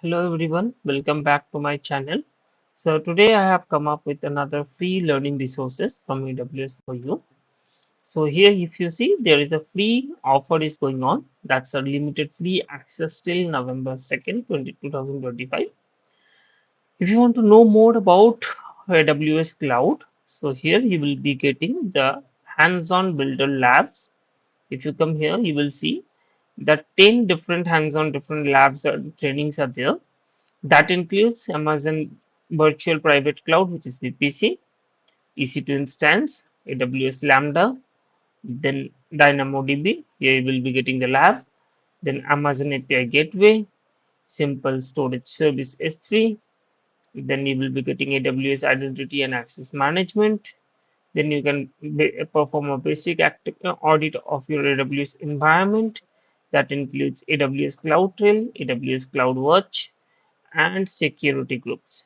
Hello everyone, welcome back to my channel. So today I have come up with another free learning resources from AWS for you. So here if you see there is a free offer is going on. That's a limited free access till November 2nd, 2025. If you want to know more about AWS Cloud, so here you will be getting the hands-on builder labs. If you come here, you will see that 10 different hands-on different labs and trainings are there. That includes Amazon Virtual Private Cloud, which is VPC, EC2 instance, AWS Lambda, then DynamoDB. Here you will be getting the lab, then Amazon API Gateway, Simple Storage Service S3, then you will be getting AWS Identity and Access Management. Then you can perform a basic audit of your AWS environment. That includes AWS CloudTrail, AWS CloudWatch, and security groups.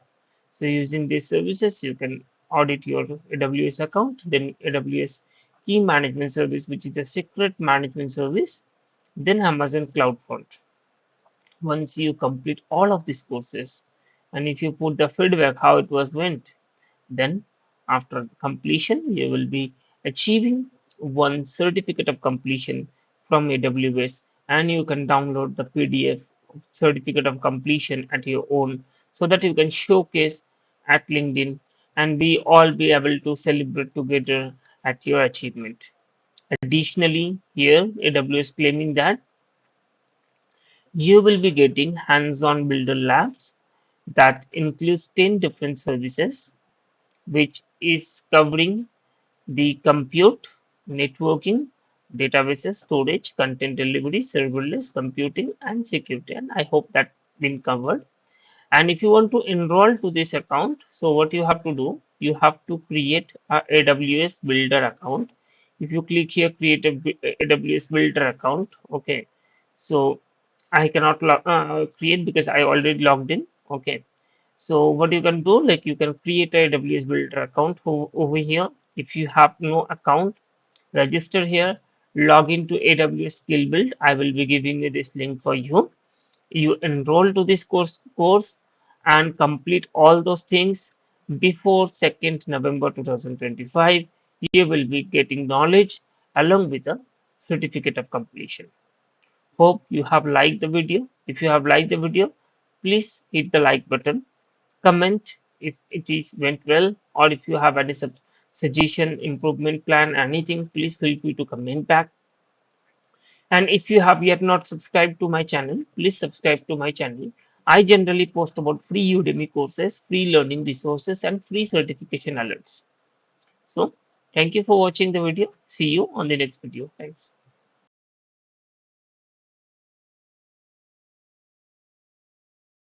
So using these services, you can audit your AWS account, then AWS Key Management Service, which is a secret management service, then Amazon CloudFront. Once you complete all of these courses, and if you put the feedback how it was went, then after completion, you will be achieving one certificate of completion from AWS, and you can download the PDF certificate of completion at your own so that you can showcase at LinkedIn and we all be able to celebrate together at your achievement. Additionally, here AWS claiming that you will be getting hands-on builder labs that includes 10 different services which is covering the compute, networking, databases, storage, content delivery, serverless, computing, and security. And I hope that been covered. And if you want to enroll to this account, so what you have to do, you have to create a AWS Builder account. If you click here, create a AWS Builder account. Okay, so I cannot create because I already logged in. Okay, so what you can do, like you can create a AWS Builder account for over here. If you have no account, register here, log into AWS Skill Build. I will be giving you this link for you. You enroll to this course and complete all those things before 2nd November 2025. You will be getting knowledge along with a certificate of completion. Hope you have liked the video. If you have liked the video, please hit the like button, comment if it is went well, or if you have any suggestion, improvement plan, anything, please feel free to comment back. And if you have yet not subscribed to my channel, please subscribe to my channel. I generally post about free Udemy courses, free learning resources, and free certification alerts. So thank you for watching the video. See you on the next video. Thanks.